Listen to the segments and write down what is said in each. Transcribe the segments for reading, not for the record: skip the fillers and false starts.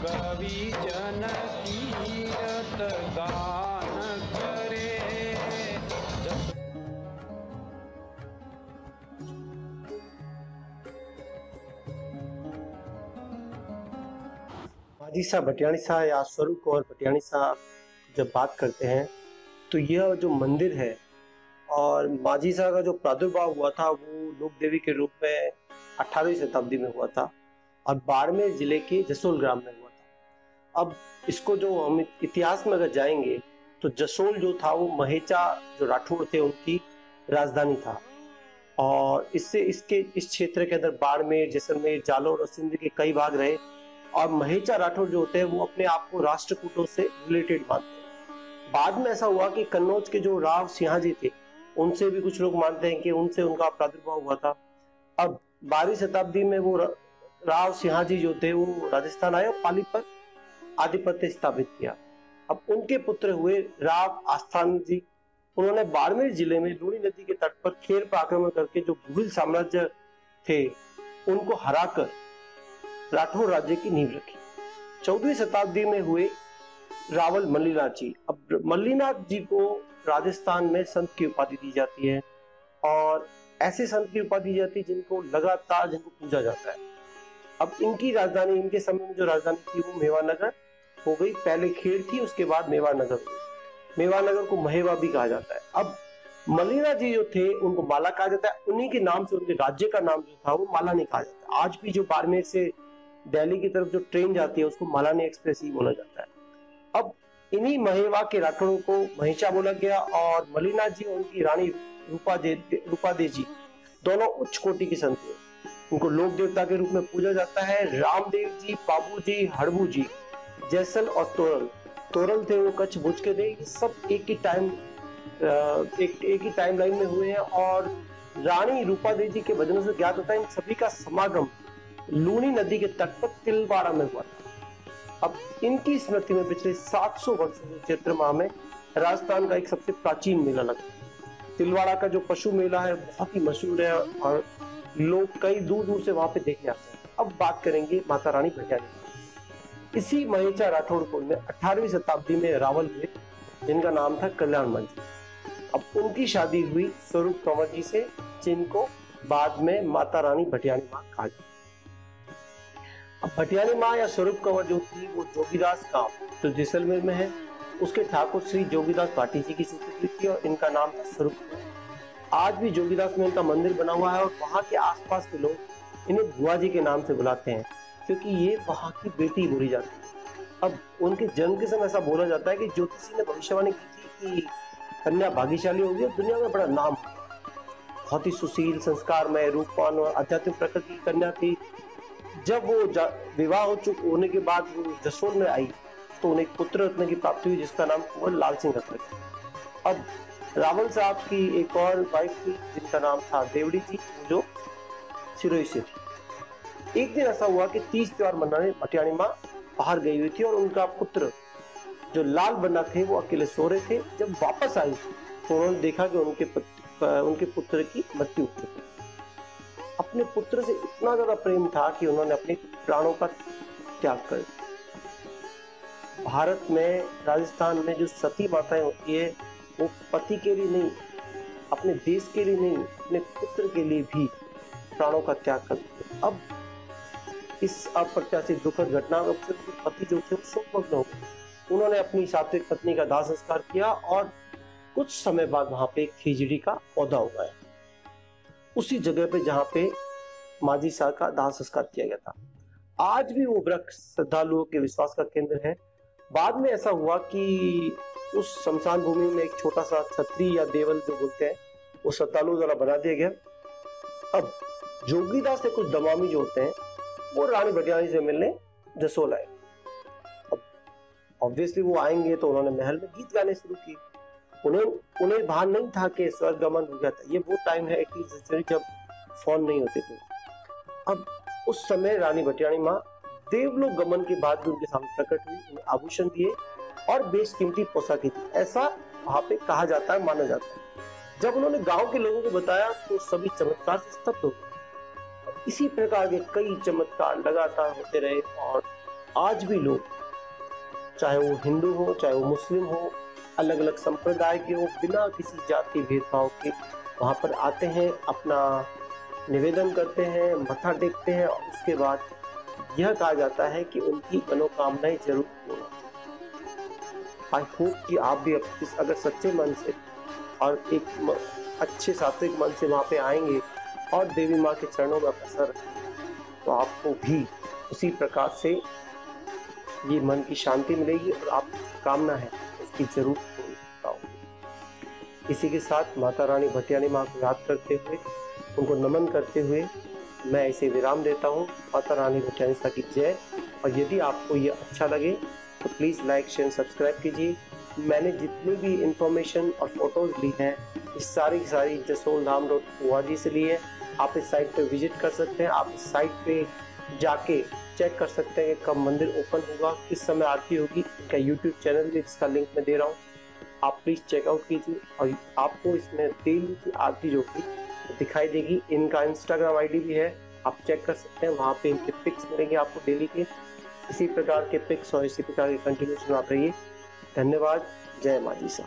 कवि जन कीरत गान करे। माजी साहब भटियाणी साहब या स्वरूप कंवर भटियाणी साहब जब बात करते हैं तो यह जो मंदिर है और माजी साहब का जो प्रादुर्भाव हुआ था वो लोक देवी के रूप में 18वीं शताब्दी में हुआ था और बाड़मेर जिले के जसोल ग्राम में हुआ था। अब इसको जो हम इतिहास में अगर जाएंगे तो जसोल जो था वो महेचा जो राठौड़ थे उनकी राजधानी था और इससे इसके इस क्षेत्र के अंदर बाड़मेर, जैसलमेर, जालौर और सिंध के कई भाग रहे और महेचा राठौड़ जो होते हैं वो अपने आप को राष्ट्रकूटों से रिलेटेड मानते हैं। बाद में ऐसा हुआ कि कन्नौज के जो राव सिंहाजी थे उनसे भी कुछ लोग मानते हैं कि उनसे उनका प्रादुर्भाव हुआ था। अब 12वीं शताब्दी में वो राव सिंहाजी जो थे वो राजस्थान आए और पाली पर आधिपत्य स्थापित किया। अब उनके पुत्र हुए राव आस्थान जी। उन्होंने बाड़मेर जिले में लूणी नदी के तट पर खेर पर आक्रमण करके जो भूल साम्राज्य थे उनको हराकर राठौर राज्य की नींव रखी। 14वीं शताब्दी में हुए रावल मल्लीनाथ जी। अब मल्लीनाथ जी को राजस्थान में संत की उपाधि दी जाती है और ऐसे संत की उपाधि दी जाती है जिनको लगातार जिनको पूजा जाता है। अब इनकी राजधानी, इनके समय में जो राजधानी थी वो मेवानगर हो गई। पहले खेड़ थी, उसके बाद मेवानगर हुई। मेवानगर को महेवा भी कहा जाता है। अब मल्लीनाथ जी जो थे उनको माला कहा जाता है। उन्हीं के नाम से उनके राज्य का नाम जो था वो माला नहीं कहा जाता। आज भी जो बाड़मेर से दिल्ली की तरफ जो ट्रेन जाती है उसको मालानी एक्सप्रेस ही बोला जाता है। अब इन्हीं महेवा के राठौड़ों को महेचा बोला गया और मल्लीनाथ जी और उनकी रानी रूपादे जी दोनों उच्च कोटि के संत हुए। उनको लोक देवता के रूप में पूजा जाता है। रामदेव जी, बाबू जी, हड़बू जी, जैसल और तोरल थे वो कच्छ भुज के थे। ये सब एक ही टाइम लाइन में हुए हैं और रानी रूपादे जी के भजनों से ज्ञात होता है इन सभी का समागम लूणी नदी के तट पर तिलवाड़ा में हुआ था। अब इनकी स्मृति में पिछले 700 वर्षों से चैत्र माह में राजस्थान का एक सबसे प्राचीन मेला लगता है। तिलवाड़ा का जो पशु मेला है बहुत ही मशहूर है और लोग कई दूर दूर से वहां पे देखने आते हैं। अब बात करेंगे माता रानी भटियाणी। इसी महेचा राठौड़ कुल में 18वीं शताब्दी में रावल हुए जिनका नाम था कल्याण मंच। अब उनकी शादी हुई स्वरूप कंवर जी से जिनको बाद में माता रानी भटियाणी माँ कहा जाता। अब भटियाणी माँ या स्वरूप कंवर जो थी वो जोगीदास गांव जो जैसलमेर में है उसके ठाकुर श्री जोगीदास भाटी जी की सुपुत्री थी और इनका नाम था स्वरूप कंवर। आज भी जोगीदास में इनका मंदिर बना हुआ है और वहां के आसपास के लोग इन्हें बुआ जी के नाम से बुलाते हैं क्योंकि ये वहां की बेटी बोली जाती है। अब उनके जन्म के समय ऐसा बोला जाता है कि ज्योतिषी ने भविष्यवाणी की थी कि कन्या भाग्यशाली होगी और दुनिया में बड़ा नाम। बहुत ही सुशील, संस्कारमय, रूपवान और आध्यात्मिक प्रकृति की कन्या थी। जब वो विवाह होने के बाद वो जसोल में आई तो उन्हें एक पुत्र रत्न की प्राप्ति हुई जिसका नाम कुंवर लाल सिंह रखा। अब रावल साहब की एक और वाइफ थी जिनका नाम था देवड़ी जी जो सिरोही से थी। एक दिन ऐसा हुआ कि तीज त्योहार मनाने भटियाणी माँ बाहर गई हुई थी और उनका पुत्र जो लाल बन्ना थे वो अकेले सो रहे थे। जब वापस आई तो उन्होंने देखा कि उनके पुत्र की मृत्यु हो चुकी। अपने पुत्र से इतना ज्यादा प्रेम था कि उन्होंने अपने प्राणों का त्याग कर दिया। भारत में, राजस्थान में जो सती माताएं होती है वो पति के लिए नहीं, अपने देश के लिए नहीं, अपने पुत्र के लिए भी प्राणों का त्याग कर दिया। अब इस अप्रत्याशित दुखद घटना में पति जो थे शोकमग्न हो गए। उन्होंने अपनी सात्विक पत्नी का दाह संस्कार किया और कुछ समय बाद वहां पे एक खिजड़ी का पौधा उगाया उसी जगह पे जहां पे माजी साहब का दाह संस्कार किया गया था। आज भी वो वृक्ष श्रद्धालुओं के विश्वास का केंद्र है। बाद में ऐसा हुआ कि उस शमशान भूमि में एक छोटा सा छतरी या देवल जो बोलते हैं वो श्रद्धालुओं द्वारा बना दिया गया। अब जोगीदास से कुछ दमामी जो होते हैं वो रानी भटियाणी से मिलने जसोल आए। अब ऑब्वियसली वो आएंगे तो उन्होंने महल में गीत गाने शुरू किए। उन्हें भान नहीं था कि स्वर्गमन हो गया था। ये वो टाइम है 18वीं सेंचुरी जब फोन नहीं होते थे। अब उस समय रानी भटियाणी माँ देवलोक गमन के बाद भी उनके सामने प्रकट हुई, उन्हें आभूषण दिए और बेशकीमती पोशाकें दी, ऐसा वहां पे कहा जाता है, माना जाता है। जब उन्होंने गांव के लोगों को बताया तो सभी चमत्कार से स्तब्ध हो गए। इसी प्रकार के कई चमत्कार लगातार होते रहे और आज भी लोग, चाहे वो हिंदू हो चाहे वो मुस्लिम हो, अलग अलग संप्रदाय के हो, बिना किसी जाति भेदभाव के वहाँ पर आते हैं, अपना निवेदन करते हैं, मत्था टेकते हैं और उसके बाद यह कहा जाता है कि उनकी मनोकामनाएं जरूर पूर्ण। आई होप कि आप भी अगर सच्चे मन से और एक अच्छे सात्विक मन से वहाँ पे आएंगे और देवी माँ के चरणों में अपना सर रखेंगे तो आपको भी उसी प्रकार से ये मन की शांति मिलेगी और आप कामना है उसकी जरूर पूर्ण होगी। इसी के साथ माता रानी भटियाणी माँ को याद करते हुए, उनको नमन करते हुए मैं इसे विराम देता हूँ। माता रानी भटियाणी सा की जय। और यदि आपको ये अच्छा लगे तो प्लीज़ लाइक शेयर सब्सक्राइब कीजिए। मैंने जितनी भी इंफॉर्मेशन और फोटोज़ ली हैं इस सारी की सारी jasolham.org से ली है। आप इस साइट पे विजिट कर सकते हैं, आप इस साइट पे जाके चेक कर सकते हैं कि कब मंदिर ओपन होगा, किस समय आरती होगी। इनका यूट्यूब चैनल भी जिसका लिंक मैं दे रहा हूँ, आप प्लीज़ चेकआउट कीजिए और आपको इसमें डेली की आरती जो कि दिखाई देगी। इनका इंस्टाग्राम आईडी भी है, आप चेक कर सकते हैं, वहाँ पे इनके पिक्स मिलेंगे आपको डेली के। इसी प्रकार के पिक्स और इसी प्रकार के कंटिन्यूशन आप रहिए। धन्यवाद। जय माजी सा।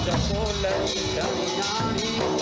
जसोलरी